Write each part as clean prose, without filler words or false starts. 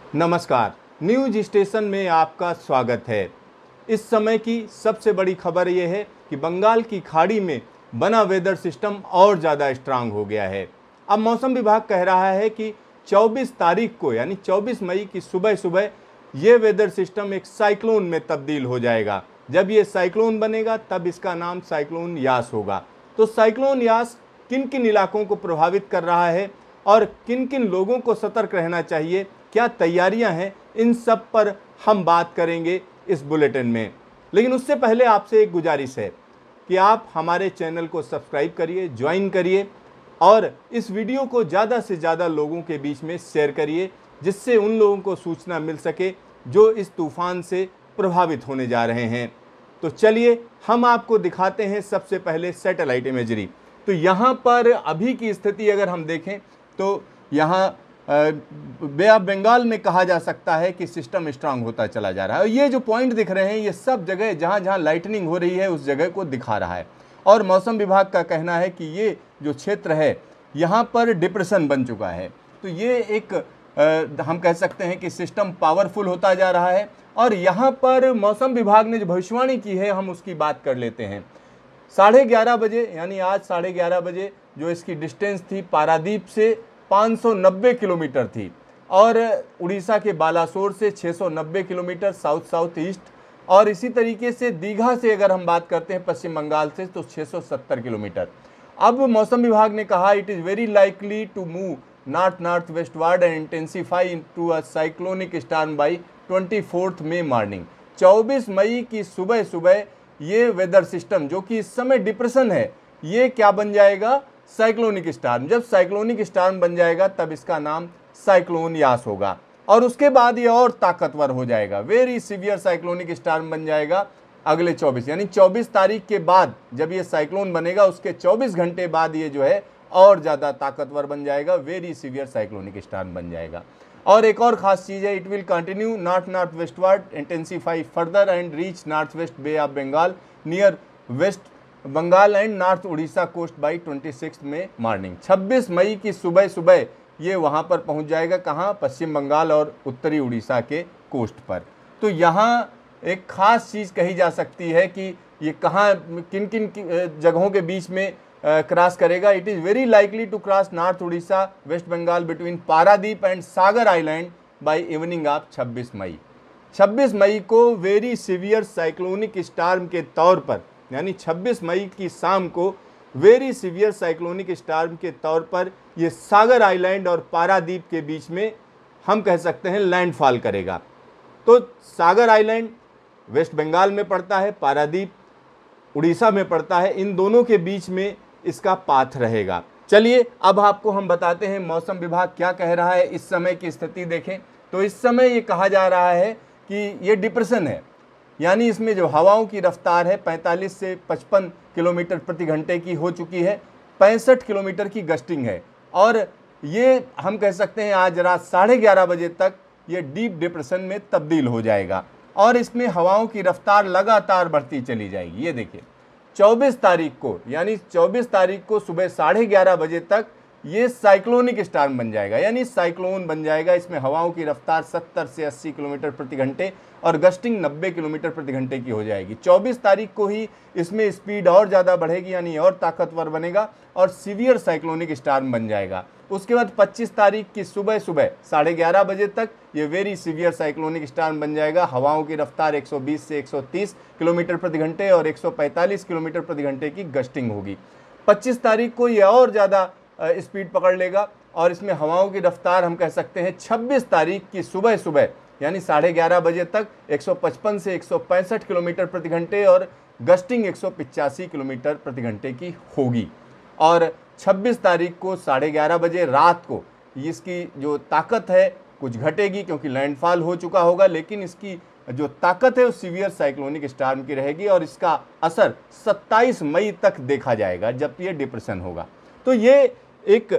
नमस्कार, news station में आपका स्वागत है। इस समय की सबसे बड़ी खबर यह है कि बंगाल की खाड़ी में बना वेदर सिस्टम और ज़्यादा स्ट्रांग हो गया है। अब मौसम विभाग कह रहा है कि 24 तारीख को यानी 24 मई की सुबह सुबह ये वेदर सिस्टम एक साइक्लोन में तब्दील हो जाएगा। जब ये साइक्लोन बनेगा तब इसका नाम साइक्लोन यास होगा। तो साइक्लोन यास किन किन इलाकों को प्रभावित कर रहा है और किन किन लोगों को सतर्क रहना चाहिए, क्या तैयारियां हैं, इन सब पर हम बात करेंगे इस बुलेटिन में। लेकिन उससे पहले आपसे एक गुजारिश है कि आप हमारे चैनल को सब्सक्राइब करिए, ज्वाइन करिए और इस वीडियो को ज़्यादा से ज़्यादा लोगों के बीच में शेयर करिए, जिससे उन लोगों को सूचना मिल सके जो इस तूफान से प्रभावित होने जा रहे हैं। तो चलिए हम आपको दिखाते हैं सबसे पहले सैटेलाइट इमेजरी। तो यहाँ पर अभी की स्थिति अगर हम देखें तो यहाँ बे ऑफ बंगाल में कहा जा सकता है कि सिस्टम स्ट्रांग होता चला जा रहा है। और ये जो पॉइंट दिख रहे हैं ये सब जगह जहाँ जहाँ लाइटनिंग हो रही है उस जगह को दिखा रहा है। और मौसम विभाग का कहना है कि ये जो क्षेत्र है यहाँ पर डिप्रेशन बन चुका है। तो ये एक हम कह सकते हैं कि सिस्टम पावरफुल होता जा रहा है। और यहाँ पर मौसम विभाग ने जो भविष्यवाणी की है हम उसकी बात कर लेते हैं। 11:30 बजे यानी आज 11:30 बजे जो इसकी डिस्टेंस थी पारादीप से 590 किलोमीटर थी और उड़ीसा के बालासोर से 690 किलोमीटर साउथ साउथ ईस्ट, और इसी तरीके से दीघा से अगर हम बात करते हैं पश्चिम बंगाल से तो 670 किलोमीटर। अब मौसम विभाग ने कहा it is very likely to move north north westward and intensify into a cyclonic storm by 24 May morning. 24 मई की सुबह सुबह ये वेदर सिस्टम जो कि इस समय डिप्रेशन है ये क्या बन जाएगा, साइक्लोनिक स्टॉर्म। जब साइक्लोनिक स्टॉर्म बन जाएगा तब इसका नाम साइक्लोन यास होगा और उसके बाद ये और ताकतवर हो जाएगा, वेरी सीवियर साइक्लोनिक स्टॉर्म बन जाएगा अगले 24 यानी 24 तारीख के बाद जब ये साइक्लोन बनेगा उसके 24 घंटे बाद ये जो है और ज़्यादा ताकतवर बन जाएगा, वेरी सीवियर साइक्लोनिक स्टॉर्म बन जाएगा। और एक और खास चीज़ है, it will continue north north westward intensify further and reach north west bay of Bengal near west Bengal and north Orissa coast by 26 May morning. 26 मई की सुबह सुबह ये वहाँ पर पहुँच जाएगा, कहाँ, पश्चिम बंगाल और उत्तरी उड़ीसा के कोस्ट पर। तो यहाँ एक ख़ास चीज़ कही जा सकती है कि ये कहाँ किन किन जगहों के बीच में क्रॉस करेगा। It is very likely to cross north Orissa west Bengal between Paradip and Sagar island by evening of 26 May. 26 मई को वेरी सीवियर साइक्लोनिक स्टॉर्म के तौर पर यानी 26 मई की शाम को वेरी सीवियर साइक्लोनिक स्टॉर्म के तौर पर ये सागर आइलैंड और पारादीप के बीच में हम कह सकते हैं लैंडफॉल करेगा। तो सागर आइलैंड वेस्ट बंगाल में पड़ता है, पारादीप उड़ीसा में पड़ता है, इन दोनों के बीच में इसका पाथ रहेगा। चलिए अब आपको हम बताते हैं मौसम विभाग क्या कह रहा है। इस समय की स्थिति देखें तो इस समय ये कहा जा रहा है कि ये डिप्रेशन है, यानी इसमें जो हवाओं की रफ्तार है 45 से 55 किलोमीटर प्रति घंटे की हो चुकी है, 65 किलोमीटर की गस्टिंग है और ये हम कह सकते हैं आज रात 11:30 बजे तक ये डीप डिप्रेशन में तब्दील हो जाएगा और इसमें हवाओं की रफ्तार लगातार बढ़ती चली जाएगी। ये देखिए 24 तारीख को यानी 24 तारीख को सुबह 11:30 बजे तक ये साइक्लोनिक स्टॉर्म बन जाएगा, यानी साइक्लोन बन जाएगा। इसमें हवाओं की रफ्तार 70 से 80 किलोमीटर प्रति घंटे और गस्टिंग 90 किलोमीटर प्रति घंटे की हो जाएगी। 24 तारीख को ही इसमें स्पीड और ज़्यादा बढ़ेगी यानी और ताकतवर बनेगा और सीवियर साइक्लोनिक स्टॉर्म बन जाएगा। उसके बाद 25 तारीख की सुबह सुबह 11:30 बजे तक ये वेरी सीवियर साइक्लोनिक स्टॉर्म बन जाएगा। हवाओं की रफ्तार 120 से 130 किलोमीटर प्रति घंटे और 145 किलोमीटर प्रति घंटे की गस्टिंग होगी। 25 तारीख को ये और ज़्यादा स्पीड पकड़ लेगा और इसमें हवाओं की रफ्तार हम कह सकते हैं 26 तारीख की सुबह सुबह यानी 11:30 बजे तक 155 से 165 किलोमीटर प्रति घंटे और गस्टिंग 185 किलोमीटर प्रति घंटे की होगी। और 26 तारीख को 11:30 बजे रात को इसकी जो ताकत है कुछ घटेगी क्योंकि लैंडफॉल हो चुका होगा, लेकिन इसकी जो ताकत है वो सीवियर साइक्लोनिक स्टॉर्म की रहेगी और इसका असर 27 मई तक देखा जाएगा जब ये डिप्रेशन होगा। तो ये एक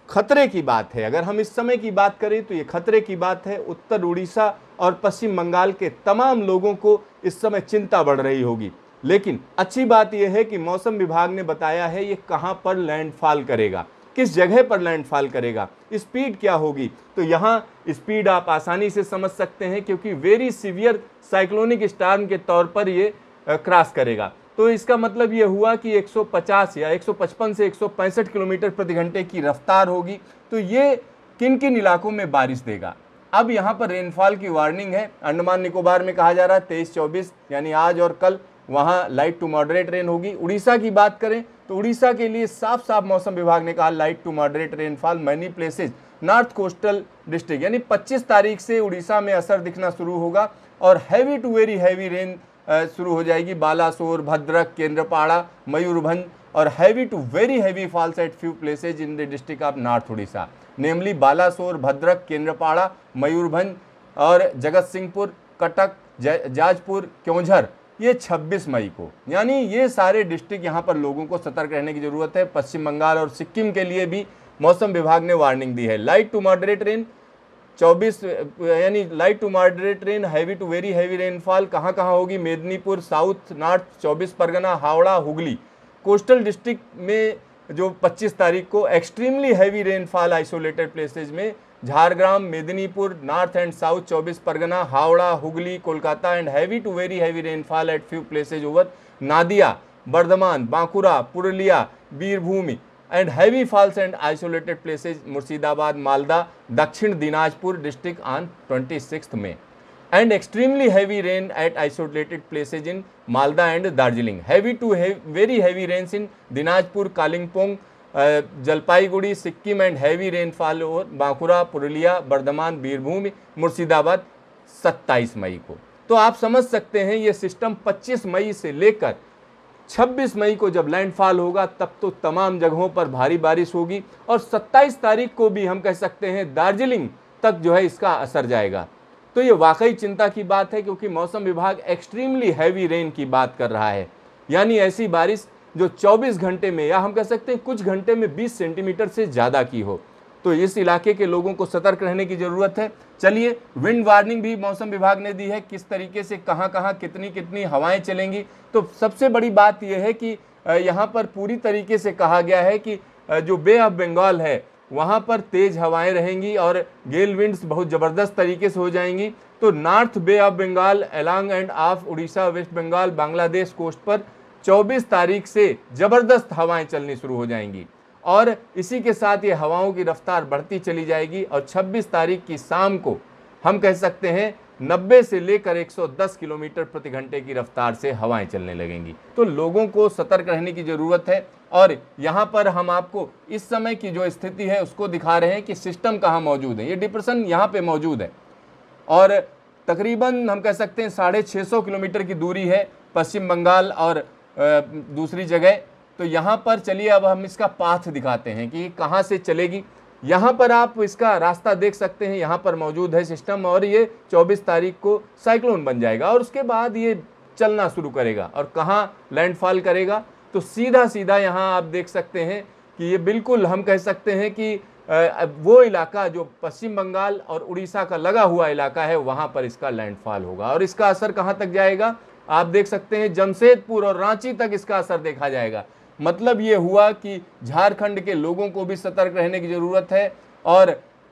खतरे की बात है। अगर हम इस समय की बात करें तो ये खतरे की बात है। उत्तर उड़ीसा और पश्चिम बंगाल के तमाम लोगों को इस समय चिंता बढ़ रही होगी। लेकिन अच्छी बात यह है कि मौसम विभाग ने बताया है ये कहां पर लैंडफॉल करेगा किस जगह पर लैंडफॉल करेगा, स्पीड क्या होगी। तो यहाँ स्पीड आप आसानी से समझ सकते हैं क्योंकि वेरी सीवियर साइक्लोनिक स्टॉर्म के तौर पर ये क्रॉस करेगा। तो इसका मतलब ये हुआ कि 150 या 155 से 165 किलोमीटर प्रति घंटे की रफ्तार होगी। तो ये किन किन इलाकों में बारिश देगा। अब यहाँ पर रेनफॉल की वार्निंग है। अंडमान निकोबार में कहा जा रहा है 23-24 यानी आज और कल वहाँ लाइट टू मॉडरेट रेन होगी। उड़ीसा की बात करें तो उड़ीसा के लिए साफ साफ मौसम विभाग ने कहा light to moderate rainfall many places north coastal district, यानी 25 तारीख से उड़ीसा में असर दिखना शुरू होगा और heavy to very heavy rain शुरू हो जाएगी। बालासोर, भद्रक, केंद्रपाड़ा, मयूरभंज और heavy to very heavy falls at few places in the district of north Orissa, namely Balasore, Bhadrak, Kendrapara, Mayurbhanj और जगत सिंहपुर, कटक, जाजपुर, क्योंझर, ये 26 मई को। यानी ये सारे डिस्ट्रिक्ट यहाँ पर लोगों को सतर्क रहने की जरूरत है। पश्चिम बंगाल और सिक्किम के लिए भी मौसम विभाग ने वार्निंग दी है। लाइट टू मॉडरेट रेन 24 यानी light to moderate rain, heavy to very heavy rainfall कहाँ कहाँ होगी, Medinipur, south, north 24 Parganas, Howrah, Hooghly. Coastal district में जो 25 तारीख को extremely heavy rainfall isolated places में Jhargram, Medinipur, north and south 24 Parganas, Howrah, Hooghly, Kolkata and heavy to very heavy rainfall at few places over Nadia, Bardhaman, Bankura, Purulia, Birbhum and heavy falls and isolated places Murshidabad, Malda, दक्षिण Dinajpur district on 26 May and extremely heavy rain at isolated places in Malda and Darjeeling. Heavy to very heavy rains in Dinajpur, Kalimpong, Jalpaiguri, Sikkim and heavy rainfall और बांकुरा, पुरुलिया, बर्धमान, बीरभूम, मुर्शिदाबाद 27 मई को। तो आप समझ सकते हैं ये system 25 मई से लेकर 26 मई को जब लैंडफॉल होगा तब तो तमाम जगहों पर भारी बारिश होगी और 27 तारीख को भी हम कह सकते हैं दार्जिलिंग तक जो है इसका असर जाएगा। तो ये वाकई चिंता की बात है क्योंकि मौसम विभाग एक्सट्रीमली हैवी रेन की बात कर रहा है, यानी ऐसी बारिश जो 24 घंटे में या हम कह सकते हैं कुछ घंटे में 20 सेंटीमीटर से ज़्यादा की हो। तो इस इलाके के लोगों को सतर्क रहने की ज़रूरत है। चलिए, विंड वार्निंग भी मौसम विभाग ने दी है, किस तरीके से कहाँ कहाँ कितनी कितनी हवाएं चलेंगी। तो सबसे बड़ी बात यह है कि यहाँ पर पूरी तरीके से कहा गया है कि जो बे ऑफ बंगाल है वहाँ पर तेज़ हवाएं रहेंगी और गेल विंड्स बहुत ज़बरदस्त तरीके से हो जाएंगी। तो north bay of Bengal along and off Orissa, west Bengal, Bangladesh coast पर 24 तारीख से ज़बरदस्त हवाएं चलनी शुरू हो जाएंगी और इसी के साथ ये हवाओं की रफ्तार बढ़ती चली जाएगी और 26 तारीख की शाम को हम कह सकते हैं 90 से लेकर 110 किलोमीटर प्रति घंटे की रफ्तार से हवाएं चलने लगेंगी। तो लोगों को सतर्क रहने की ज़रूरत है और यहाँ पर हम आपको इस समय की जो स्थिति है उसको दिखा रहे हैं कि सिस्टम कहाँ मौजूद है। ये डिप्रेशन यहाँ पे मौजूद है और तकरीबन हम कह सकते हैं 650 किलोमीटर की दूरी है पश्चिम बंगाल और दूसरी जगह। तो यहाँ पर चलिए अब हम इसका पाथ दिखाते हैं कि कहाँ से चलेगी। यहाँ पर आप इसका रास्ता देख सकते हैं, यहाँ पर मौजूद है सिस्टम और ये 24 तारीख को साइक्लोन बन जाएगा और उसके बाद ये चलना शुरू करेगा और कहाँ लैंडफॉल करेगा। तो सीधा सीधा यहाँ आप देख सकते हैं कि ये बिल्कुल हम कह सकते हैं कि वो इलाका जो पश्चिम बंगाल और उड़ीसा का लगा हुआ इलाका है वहाँ पर इसका लैंडफॉल होगा और इसका असर कहाँ तक जाएगा आप देख सकते हैं, जमशेदपुर और रांची तक इसका असर देखा जाएगा। मतलब ये हुआ कि झारखंड के लोगों को भी सतर्क रहने की ज़रूरत है और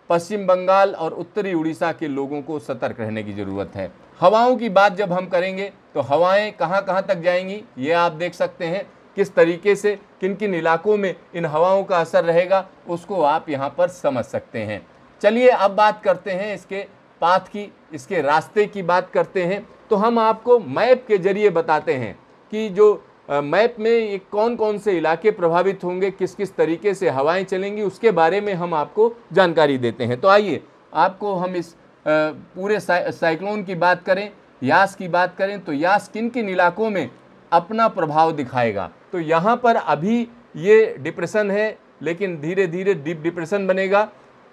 पश्चिम बंगाल और उत्तरी उड़ीसा के लोगों को सतर्क रहने की ज़रूरत है। हवाओं की बात जब हम करेंगे तो हवाएं कहाँ कहाँ तक जाएंगी ये आप देख सकते हैं, किस तरीके से किन किन इलाकों में इन हवाओं का असर रहेगा उसको आप यहाँ पर समझ सकते हैं। चलिए अब बात करते हैं इसके पाथ की, इसके रास्ते की बात करते हैं। तो हम आपको मैप के जरिए बताते हैं कि जो मैप में ये कौन कौन से इलाके प्रभावित होंगे, किस किस तरीके से हवाएं चलेंगी, उसके बारे में हम आपको जानकारी देते हैं। तो आइए आपको हम इस पूरे साइक्लोन की बात करें, यास की बात करें तो यास किन किन इलाकों में अपना प्रभाव दिखाएगा। तो यहाँ पर अभी ये डिप्रेशन है लेकिन धीरे धीरे डीप डिप्रेशन बनेगा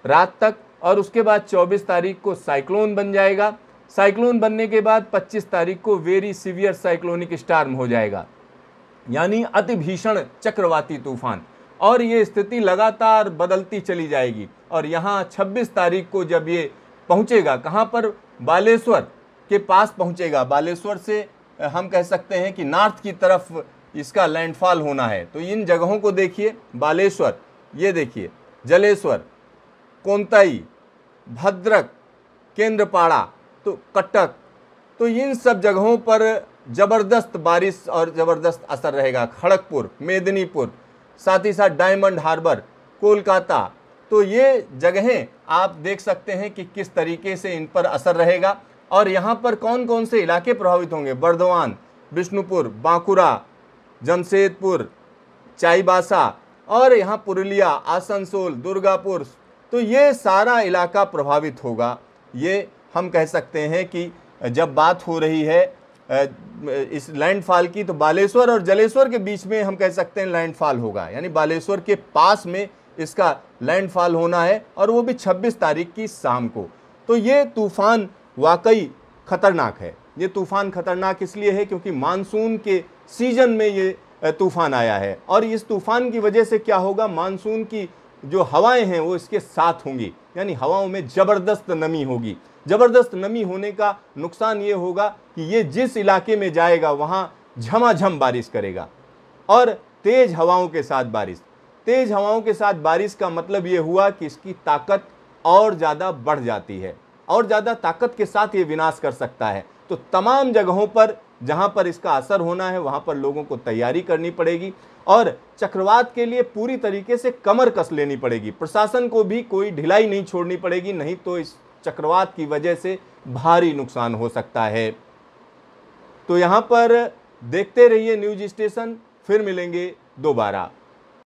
रात तक और उसके बाद 24 तारीख को साइक्लोन बन जाएगा। साइक्लोन बनने के बाद 25 तारीख को वेरी सीवियर साइक्लोनिक स्टॉर्म हो जाएगा, यानी अति भीषण चक्रवाती तूफान, और ये स्थिति लगातार बदलती चली जाएगी। और यहाँ 26 तारीख को जब ये पहुँचेगा कहाँ पर, बालेश्वर के पास पहुँचेगा। बालेश्वर से हम कह सकते हैं कि नॉर्थ की तरफ इसका लैंडफॉल होना है। तो इन जगहों को देखिए, बालेश्वर ये देखिए जलेश्वर, कोंताई, भद्रक, केंद्रपाड़ा, तो कटक, तो इन सब जगहों पर ज़बरदस्त बारिश और ज़बरदस्त असर रहेगा। खड़गपुर, मेदिनीपुर, साथ ही साथ डायमंड हार्बर, कोलकाता, तो ये जगहें आप देख सकते हैं कि किस तरीके से इन पर असर रहेगा। और यहाँ पर कौन कौन से इलाके प्रभावित होंगे? बर्दवान, बिष्णुपुर, बांकुड़ा, जमशेदपुर, चाईबासा, और यहाँ पुरुलिया, आसनसोल, दुर्गापुर, तो ये सारा इलाका प्रभावित होगा। ये हम कह सकते हैं कि जब बात हो रही है इस लैंडफॉल की, तो बालेश्वर और जलेश्वर के बीच में हम कह सकते हैं लैंडफॉल होगा, यानी बालेश्वर के पास में इसका लैंडफॉल होना है, और वो भी 26 तारीख की शाम को। तो ये तूफान वाकई खतरनाक है। ये तूफान खतरनाक इसलिए है क्योंकि मानसून के सीजन में ये तूफान आया है, और इस तूफान की वजह से क्या होगा, मानसून की जो हवाएं हैं वो इसके साथ होंगी, यानी हवाओं में ज़बरदस्त नमी होगी। ज़बरदस्त नमी होने का नुकसान ये होगा कि ये जिस इलाके में जाएगा वहाँ झमाझम बारिश करेगा, और तेज़ हवाओं के साथ बारिश। तेज़ हवाओं के साथ बारिश का मतलब ये हुआ कि इसकी ताकत और ज़्यादा बढ़ जाती है, और ज़्यादा ताकत के साथ ये विनाश कर सकता है। तो तमाम जगहों पर जहाँ पर इसका असर होना है वहाँ पर लोगों को तैयारी करनी पड़ेगी, और चक्रवात के लिए पूरी तरीके से कमर कस लेनी पड़ेगी। प्रशासन को भी कोई ढिलाई नहीं छोड़नी पड़ेगी, नहीं तो इस चक्रवात की वजह से भारी नुकसान हो सकता है। तो यहाँ पर देखते रहिए न्यूज़ स्टेशन, फिर मिलेंगे दोबारा।